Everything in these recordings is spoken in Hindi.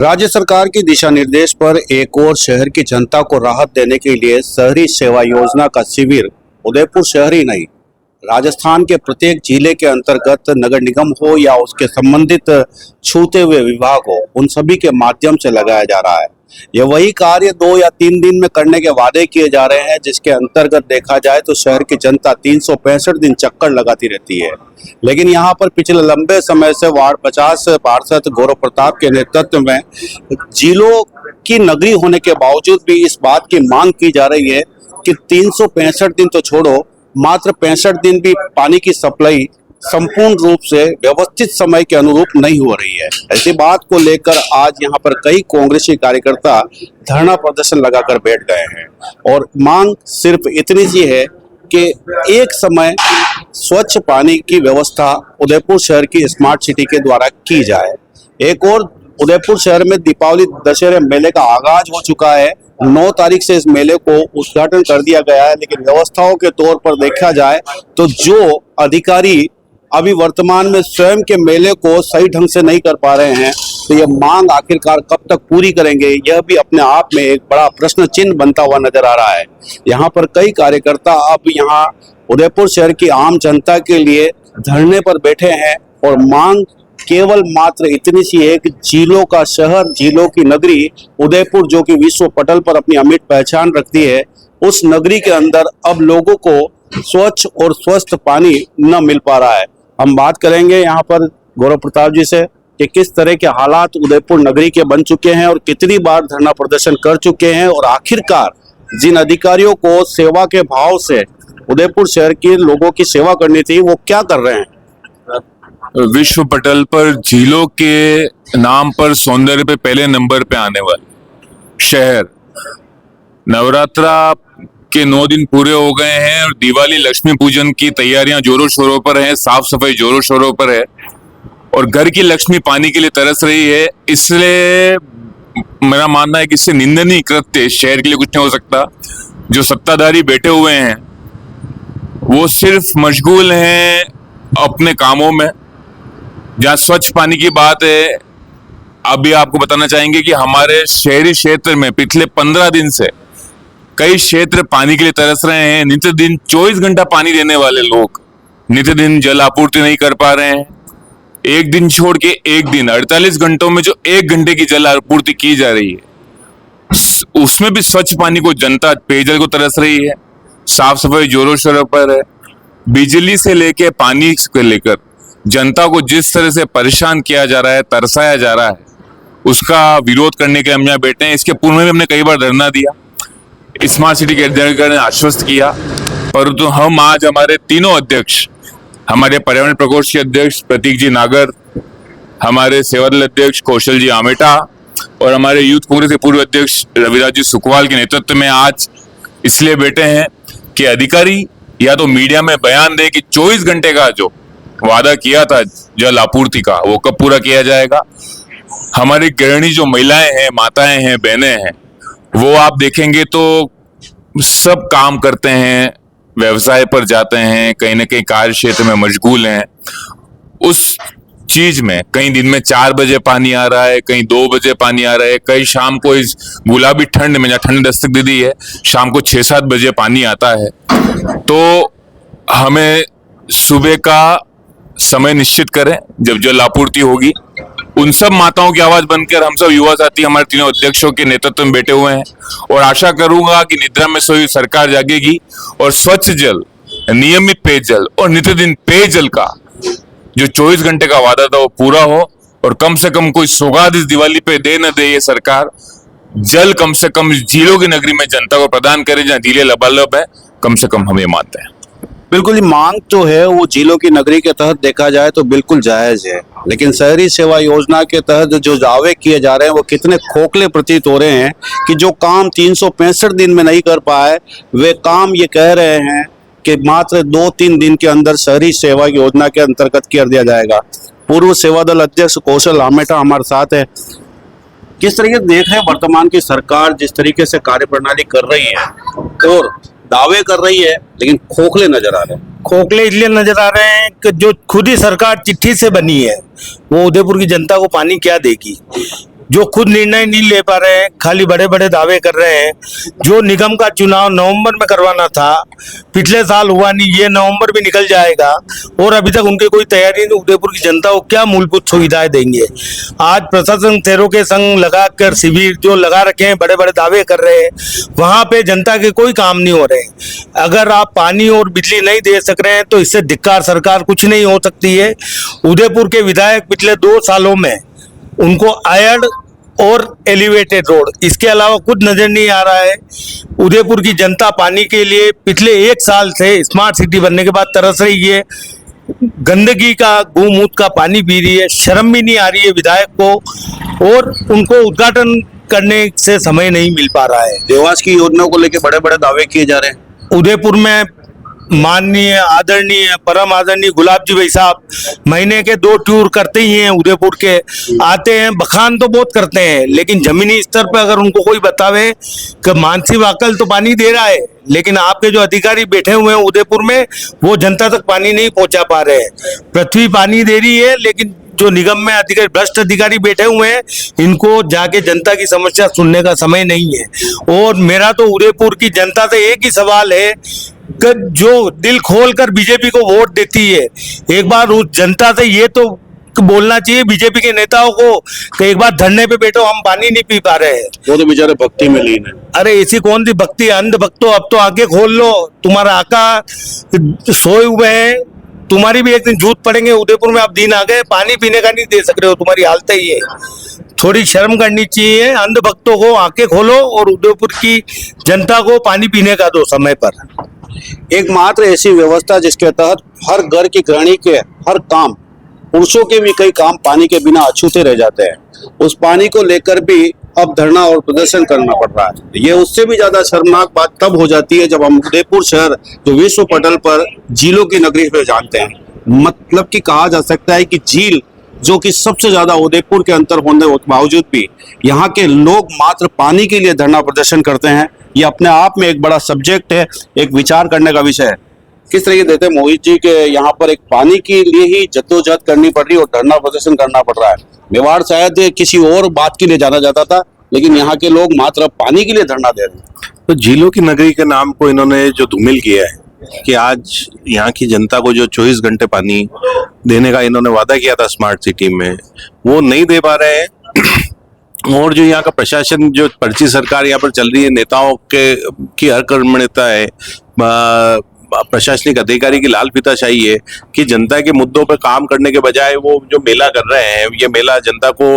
राज्य सरकार के दिशा निर्देश पर एक और शहर की जनता को राहत देने के लिए शहरी सेवा योजना का शिविर उदयपुर शहर ही नहीं, राजस्थान के प्रत्येक जिले के अंतर्गत नगर निगम हो या उसके संबंधित छूते हुए विभाग हो, उन सभी के माध्यम से लगाया जा रहा है। यह वही कार्य 2 या 3 दिन में करने के वादे किए जा रहे हैं, जिसके अंतर्गत देखा जाए तो शहर की जनता 365 दिन चक्कर लगाती रहती है। लेकिन यहाँ पर पिछले लंबे समय से वार्ड 50 पार्षद गौरव प्रताप के नेतृत्व में जिलों की नगरी होने के बावजूद भी इस बात की मांग की जा रही है कि 365 दिन तो छोड़ो, मात्र 65 दिन भी पानी की सप्लाई संपूर्ण रूप से व्यवस्थित समय के अनुरूप नहीं हो रही है। ऐसी बात को लेकर आज यहाँ पर कई कांग्रेसी कार्यकर्ता धरना प्रदर्शन लगाकर बैठ गए हैं और मांग सिर्फ इतनी सी है कि एक समय स्वच्छ पानी की व्यवस्था उदयपुर शहर की स्मार्ट सिटी के द्वारा की जाए। एक और उदयपुर शहर में दीपावली दशहरे मेले का आगाज हो चुका है। 9 तारीख से इस मेले को उद्घाटन कर दिया गया है, लेकिन व्यवस्थाओं के तौर पर देखा जाए तो जो अधिकारी अभी वर्तमान में स्वयं के मेले को सही ढंग से नहीं कर पा रहे हैं, तो यह मांग आखिरकार कब तक पूरी करेंगे, यह भी अपने आप में एक बड़ा प्रश्न चिन्ह बनता हुआ नजर आ रहा है। यहाँ पर कई कार्यकर्ता अब यहाँ उदयपुर शहर की आम जनता के लिए धरने पर बैठे हैं और मांग केवल मात्र इतनी सी है कि जिलों का शहर, जिलों की नगरी उदयपुर, जो कि विश्व पटल पर अपनी अमिट पहचान रखती है, उस नगरी के अंदर अब लोगों को स्वच्छ और स्वस्थ पानी न मिल पा रहा है। हम बात करेंगे यहाँ पर गौरव प्रताप जी से कि किस तरह के हालात उदयपुर नगरी के बन चुके हैं और कितनी बार धरना प्रदर्शन कर चुके हैं, और आखिरकार जिन अधिकारियों को सेवा के भाव से उदयपुर शहर के लोगों की सेवा करनी थी, वो क्या कर रहे हैं। विश्व पटल पर झीलों के नाम पर सौंदर्य पे पहले नंबर पे आने वाले शहर, नवरात्रा के 9 दिन पूरे हो गए हैं और दिवाली लक्ष्मी पूजन की तैयारियां जोरों शोरों पर है, साफ सफाई जोरों शोरों पर है और घर की लक्ष्मी पानी के लिए तरस रही है। इसलिए मेरा मानना है कि इससे निंदनीय कृत्य शहर के लिए कुछ नहीं हो सकता। जो सत्ताधारी बैठे हुए हैं वो सिर्फ मशगूल हैं अपने कामों में। जहाँ स्वच्छ पानी की बात है, अभी आपको बताना चाहेंगे कि हमारे शहरी क्षेत्र में पिछले 15 दिन से कई क्षेत्र पानी के लिए तरस रहे हैं। नित्य दिन 24 घंटा पानी देने वाले लोग नित्य दिन जल आपूर्ति नहीं कर पा रहे हैं। एक दिन छोड़ के एक दिन 48 घंटों में जो 1 घंटे की जल आपूर्ति की जा रही है, उसमें भी स्वच्छ पानी को जनता पेयजल को तरस रही है। साफ सफाई जोरों शोरों पर है। बिजली से लेके पानी को लेकर जनता को जिस तरह से परेशान किया जा रहा है, तरसाया जा रहा है, उसका विरोध करने के लिए हम यहाँ बैठे हैं। इसके पूर्व में हमने कई बार धरना दिया, स्मार्ट सिटी के अध्यक्ष ने आश्वस्त किया, परंतु हम आज हमारे तीनों अध्यक्ष, हमारे पर्यावरण प्रकोष्ठ के अध्यक्ष प्रतीक जी नागर, हमारे सेवादल अध्यक्ष कौशल जी आमेटा और हमारे यूथ कांग्रेस के पूर्व अध्यक्ष रविराज जी सुखवाल के नेतृत्व में आज इसलिए बैठे हैं कि अधिकारी या तो मीडिया में बयान दे कि 24 घंटे का जो वादा किया था जल आपूर्ति का, वो कब पूरा किया जाएगा। हमारी गृहिणी जो महिलाएं हैं, माताएं हैं, बहनें हैं, वो आप देखेंगे तो सब काम करते हैं, व्यवसाय पर जाते हैं, कहीं ना कहीं कार्य क्षेत्र में मशगूल हैं। उस चीज में कहीं दिन में 4 बजे पानी आ रहा है, कहीं 2 बजे पानी आ रहा है, कहीं शाम को इस गुलाबी ठंड में, जहाँ ठंड दस्तक दे दी है, शाम को 6-7 बजे पानी आता है। तो हमें सुबह का समय निश्चित करें जब जल आपूर्ति होगी। उन सब माताओं की आवाज बनकर हम सब युवा साथी हमारे तीनों अध्यक्षों के नेतृत्व में बैठे हुए हैं और आशा करूंगा कि निद्रा में सोई सरकार जागेगी और स्वच्छ जल, नियमित पेयजल और नित्य दिन पेयजल का जो 24 घंटे का वादा था वो पूरा हो और कम से कम कोई सौगात इस दिवाली पे दे न दे ये सरकार, जल कम से कम झीलों की नगरी में जनता को प्रदान करे जहाँ झीलें लबालब है, कम से कम हम ये मानते हैं। बिल्कुल, ही मांग जो है वो जिलों की नगरी के तहत देखा जाए तो बिल्कुल जायज है, लेकिन शहरी सेवा योजना के तहत जो दावे किए जा रहे हैं वो कितने खोखले प्रतीत हो रहे हैं कि जो काम 365 दिन में नहीं कर पाए, वे काम ये कह रहे हैं कि मात्र 2-3 दिन के अंदर शहरी सेवा योजना के अंतर्गत कर दिया जाएगा। पूर्व सेवादल अध्यक्ष कौशल आमेटा हमारे साथ है। किस तरीके से देख रहे हैं वर्तमान की सरकार जिस तरीके से कार्य प्रणाली कर रही है और दावे कर रही है, लेकिन खोखले नजर आ रहे हैं। खोखले इसलिए नजर आ रहे हैं कि जो खुद ही सरकार चिट्ठी से बनी है, वो उदयपुर की जनता को पानी क्या देगी। जो खुद निर्णय नहीं ले पा रहे हैं, खाली बड़े बड़े दावे कर रहे हैं। जो निगम का चुनाव नवंबर में करवाना था, पिछले साल हुआ नहीं, ये नवंबर भी निकल जाएगा और अभी तक उनकी कोई तैयारी नहीं। उदयपुर की जनता को क्या मूलभूत सुविधाएं देंगे? आज प्रशासन शहरों के संग लगाकर शिविर जो लगा रखे हैं, बड़े बड़े दावे कर रहे हैं, वहां पे जनता के कोई काम नहीं हो रहे। अगर आप पानी और बिजली नहीं दे सक रहे हैं तो इससे धिक्कार सरकार कुछ नहीं हो सकती है। उदयपुर के विधायक पिछले 2 सालों में उनको आयड और एलिवेटेड रोड, इसके अलावा कुछ नजर नहीं आ रहा है। उदयपुर की जनता पानी के लिए पिछले 1 साल से स्मार्ट सिटी बनने के बाद तरस रही है। गंदगी का गौमूत्र का पानी पी रही है। शर्म भी नहीं आ रही है विधायक को, और उनको उद्घाटन करने से समय नहीं मिल पा रहा है। देवास की योजनाओं को लेकर बड़े बड़े दावे किए जा रहे हैं। उदयपुर में माननीय आदरणीय परम आदरणीय गुलाब जी भाई साहब महीने के 2 टूर करते ही हैं। उदयपुर के आते हैं, बखान तो बहुत करते हैं, लेकिन जमीनी स्तर पर अगर उनको कोई बतावे कि मानसी वाकल तो पानी दे रहा है, लेकिन आपके जो अधिकारी बैठे हुए हैं उदयपुर में, वो जनता तक पानी नहीं पहुंचा पा रहे हैं। पृथ्वी पानी दे रही है, लेकिन जो निगम में अधिकारी, भ्रष्ट अधिकारी बैठे हुए हैं, इनको जाके जनता की समस्या सुनने का समय नहीं है। और मेरा तो उदयपुर की जनता से एक ही सवाल है कि जो दिल खोलकर बीजेपी को वोट देती है, एक बार उस जनता से ये तो बोलना चाहिए बीजेपी के नेताओं को कि एक बार धरने पे बैठो, हम पानी नहीं पी पा रहे हैं। वो तो बेचारे भक्ति में लीन है। अरे ऐसी कौन सी भक्ति? अंध भक्तों, अब तो आंखें खोल लो, तुम्हारा आका सोए हुए हैं, तुम्हारी भी एक दिन जूत पड़ेंगे। उदयपुर में आप दिन आ गए, पानी पीने का नहीं दे सक रहे हो, तुम्हारी हालत ही है। थोड़ी शर्म करनी चाहिए। अंध भक्तों को आंखें खोलो और उदयपुर की जनता को पानी पीने का दो समय पर। एकमात्र ऐसी व्यवस्था जिसके तहत हर घर की गृहिणी के हर काम, पुरुषों के भी कई काम पानी के बिना अछूते रह जाते हैं, उस पानी को लेकर भी अब धरना और प्रदर्शन करना पड़ रहा है। ये उससे भी ज्यादा शर्मनाक बात तब हो जाती है जब हम उदयपुर शहर जो विश्व पटल पर झीलों की नगरी में जानते हैं, मतलब कि कहा जा सकता है कि झील जो कि सबसे ज्यादा उदयपुर के अंतर होने के बावजूद भी यहाँ के लोग मात्र पानी के लिए धरना प्रदर्शन करते हैं। ये अपने आप में एक बड़ा सब्जेक्ट है, एक विचार करने का विषय है। किस तरीके देते हैं मोहित जी के यहाँ पर एक पानी के लिए ही जद्दोजहद करनी पड़ रही है और धरना प्रदर्शन करना पड़ रहा है। मेवाड़ शायद किसी और बात के लिए जाना जाता था, लेकिन यहाँ के लोग मात्र पानी के लिए धरना दे रहे हैं। तो झीलों की नगरी के नाम को इन्होंने जो धूमिल किया है कि आज यहाँ की जनता को जो 24 घंटे पानी देने का इन्होंने वादा किया था स्मार्ट सिटी में, वो नहीं दे पा रहे हैं। और जो यहाँ का प्रशासन, जो पर्ची सरकार यहाँ पर चल रही है, नेताओं के की अकर्मण्यता है, प्रशासनिक अधिकारी की लाल फीताशाही है कि जनता के मुद्दों पर काम करने के बजाय वो जो मेला कर रहे हैं, ये मेला जनता को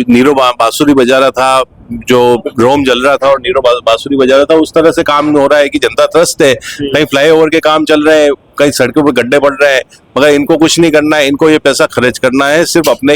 नीरो बांसुरी बजा रहा था, जो रोम जल रहा था और नीरो बांसुरी बजा रहा था, उस तरह से काम हो रहा है कि जनता त्रस्त है। कहीं फ्लाईओवर के काम चल रहे हैं, कहीं सड़कों पर गड्ढे पड़ रहे हैं, मगर इनको कुछ नहीं करना है। इनको ये पैसा खर्च करना है सिर्फ अपने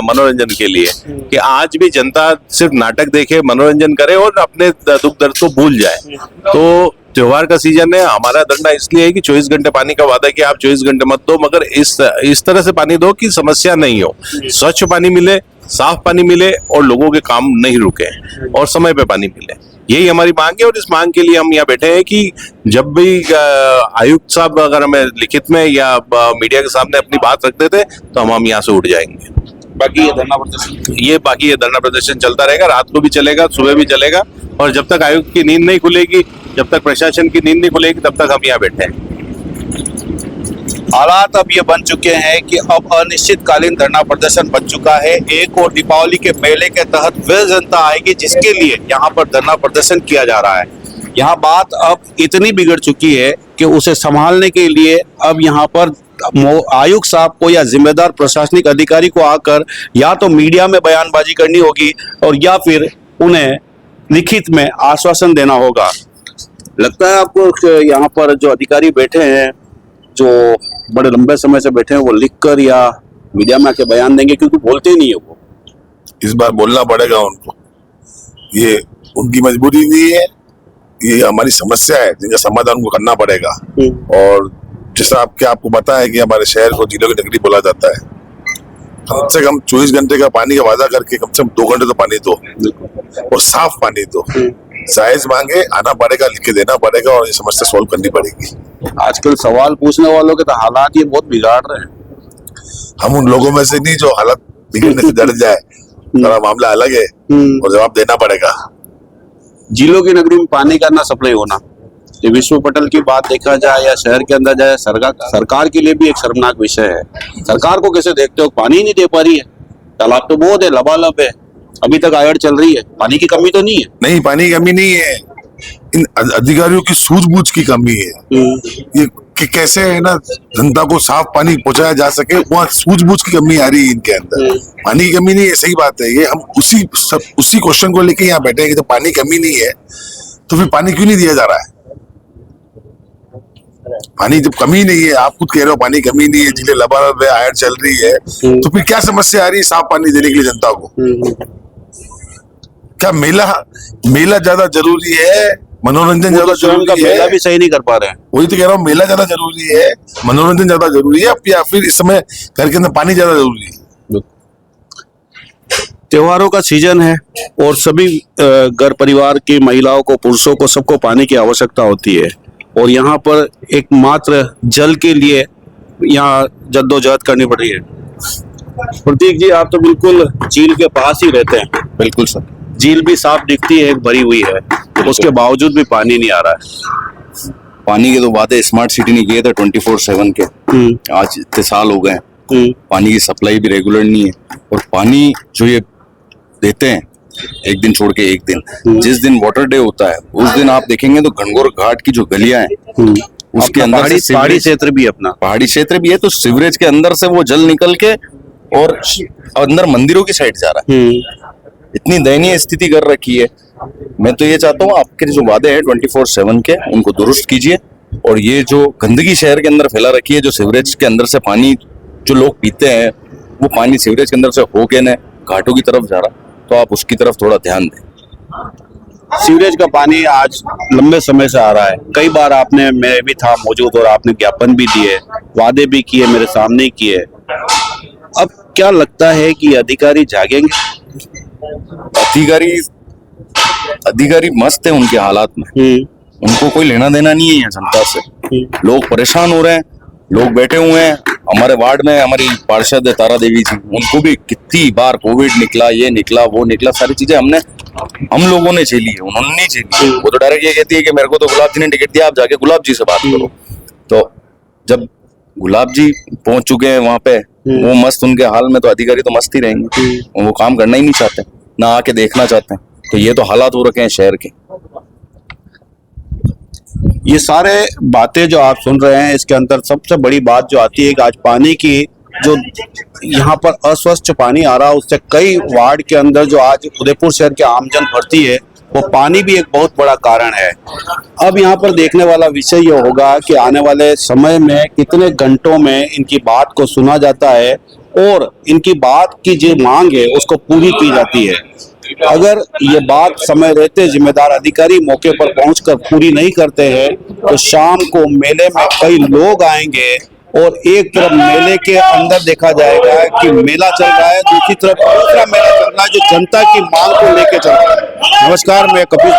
मनोरंजन के लिए, कि आज भी जनता सिर्फ नाटक देखे, मनोरंजन करे और अपने दुख दर्द को भूल जाए। तो त्योहार का सीजन है, हमारा धरना इसलिए है कि 24 घंटे पानी का वादा किया, आप 24 घंटे मत दो, मगर इस तरह से पानी दो कि समस्या नहीं हो, स्वच्छ पानी मिले, साफ पानी मिले और लोगों के काम नहीं रुके और समय पे पानी मिले। यही हमारी मांग है और इस मांग के लिए हम यहाँ बैठे हैं कि जब भी आयुक्त साहब अगर हमें लिखित में या मीडिया के सामने अपनी बात रख देते तो हम यहाँ से उठ जाएंगे। बाकी ये धरना प्रदर्शन चलता रहेगा, रात को भी चलेगा, सुबह भी चलेगा, और जब तक आयुक्त की नींद नहीं खुलेगी, जब तक प्रशासन की नींद नहीं खुलेगी, तब तक हम यहाँ बैठे हैं। हालात अब ये बन चुके हैं कि अब अनिश्चितकालीन धरना प्रदर्शन बन चुका है। एक और दीपावली के मेले के तहत वह जनता आएगी जिसके लिए यहाँ पर धरना प्रदर्शन किया जा रहा है। यहाँ बात अब इतनी बिगड़ चुकी है कि उसे संभालने के लिए अब यहाँ पर आयुक्त साहब को या जिम्मेदार प्रशासनिक अधिकारी को आकर या तो मीडिया में बयानबाजी करनी होगी और या फिर उन्हें लिखित में आश्वासन देना होगा। लगता है आपको यहाँ पर जो अधिकारी बैठे हैं, जो बड़े लंबे समय से बैठे हैं, वो लिखकर या मीडिया में आके बयान देंगे? क्योंकि बोलते ही नहीं है वो। इस बार बोलना पड़ेगा उनको, ये उनकी मजबूरी नहीं है, ये हमारी समस्या है जिनका समाधान उनको करना पड़ेगा। और जैसा आपको पता है कि हमारे शहर को झीलों की नगरी बोला जाता है, कम से कम 24 घंटे का पानी का वादा करके कम से कम 2 घंटे तो पानी दो और साफ पानी दो। जायज मांगे आना पड़ेगा, लिख के देना पड़ेगा और ये समस्या सोल्व करनी पड़ेगी। आजकल सवाल पूछने वालों के तो हालात ये बहुत बिगाड़ रहे हैं। हम उन लोगों में से नहीं जो हालत बिगड़ने से डर जाए, सारा मामला अलग है और जवाब देना पड़ेगा। जिलों की नगरी में पानी का ना सप्लाई होना, ये विश्व पटल की बात देखा जाए या शहर के अंदर जाए, सरकार के लिए भी एक शर्मनाक विषय है। सरकार को कैसे देखते हो, पानी ही नहीं दे पा रही है, तालाब तो बहुत है, लबालब है, अभी तक आयड़ चल रही है, पानी की कमी तो नहीं है। नहीं, पानी की कमी नहीं है, इन अधिकारियों की सूझबूझ की कमी है। ये कि कैसे है ना जनता को साफ पानी पहुंचाया जा सके, वहाँ सूझबूझ की कमी आ रही है इनके अंदर। पानी की कमी नहीं है, सही बात है, ये हम उसी क्वेश्चन को लेके यहाँ बैठे हैं कि जब पानी कमी नहीं है तो फिर पानी क्यों नहीं दिया जा रहा है? पानी जब कमी नहीं है, आप खुद कह रहे हो पानी कमी नहीं है, जिले लबालब है, आयड़ चल रही है, तो फिर क्या समस्या आ रही है साफ पानी देने के लिए जनता को? क्या मेला ज्यादा जरूरी है, मनोरंजन ज्यादा जरूरी है? मेला भी सही नहीं कर पा रहे हैं। वही तो कह रहा हूँ, मेला ज्यादा जरूरी है, मनोरंजन ज्यादा जरूरी है, या फिर इस समय घर के अंदर पानी ज्यादा जरूरी है? त्योहारों का सीजन है और सभी घर परिवार की महिलाओं को, पुरुषों को, सबको पानी की आवश्यकता होती है और यहाँ पर एकमात्र जल के लिए यहाँ जद्दोजहद करनी पड़ रही है। प्रतीक जी, आप तो बिल्कुल झील के पास ही रहते हैं। बिल्कुल सर, झील भी साफ दिखती है, भरी हुई है, उसके बावजूद भी पानी नहीं आ रहा है। पानी के तो वादे स्मार्ट सिटी ने किए थे 24/7 के, आज इतने साल हो गए हैं, पानी की सप्लाई भी रेगुलर नहीं है। और पानी जो ये देते हैं एक दिन छोड़ के एक दिन, जिस दिन वाटर डे होता है उस दिन आप देखेंगे तो घनघोर घाट की जो गलियां हैं उसके अंदर से पहाड़ी क्षेत्र भी, अपना पहाड़ी क्षेत्र भी है, तो सीवरेज के अंदर से वो जल निकल के और अंदर मंदिरों की साइड जा रहा है। इतनी दयनीय स्थिति कर रखी है। मैं तो ये चाहता हूँ आपके जो वादे हैं 24/7 के, उनको दुरुस्त कीजिए। और ये जो गंदगी शहर के अंदर फैला रखी है, जो सीवरेज के अंदर से पानी जो लोग पीते हैं, वो पानी सीवरेज के अंदर से होके न घाटों की तरफ जा रहा, तो आप उसकी तरफ थोड़ा ध्यान दें। सीवरेज का पानी आज लंबे समय से आ रहा है, कई बार आपने, मैं भी था मौजूद और आपने ज्ञापन भी दिए, वादे भी किए, मेरे सामने ही किए। अब क्या लगता है कि अधिकारी जागेंगे? अधिकारी मस्त है उनके हालात में, उनको कोई लेना देना नहीं है यहाँ जनता से। लोग परेशान हो रहे हैं, लोग बैठे हुए हैं। हमारे वार्ड में हमारी पार्षद है तारा देवी जी, उनको भी कितनी बार कोविड निकला, ये निकला, वो निकला, सारी चीजें हम लोगों ने झेली है, उन्होंने नहीं झेली। वो तो डायरेक्ट ये कहती है कि मेरे को तो गुलाब जी ने टिकट दिया, आप जाके गुलाब जी से बात करो। तो जब गुलाब जी पहुंच चुके हैं वहां पे, वो मस्त उनके हाल में, तो अधिकारी तो मस्त ही रहेंगे, वो काम करना ही नहीं चाहते, ना आके देखना चाहते हैं। तो ये तो हालात हो रखे हैं शहर के। ये सारे बातें जो आप सुन रहे हैं, इसके अंदर सबसे बड़ी बात जो आती है कि आज पानी की जो यहाँ पर अस्वच्छ पानी आ रहा है, उससे कई वार्ड के अंदर जो आज उदयपुर शहर के आमजन भरती है, वो पानी भी एक बहुत बड़ा कारण है। अब यहाँ पर देखने वाला विषय ये होगा कि आने वाले समय में कितने घंटों में इनकी बात को सुना जाता है और इनकी बात की जो मांग है उसको पूरी की जाती है। अगर ये बात समय रहते जिम्मेदार अधिकारी मौके पर पहुंचकर पूरी नहीं करते हैं, तो शाम को मेले में कई लोग आएंगे और एक तरफ मेले के अंदर देखा जाएगा कि मेला चल रहा है, दूसरी तरफ दूसरा मेला चल रहा है जो जनता की मांग को लेकर चल रहा है। नमस्कार, मैं कपिल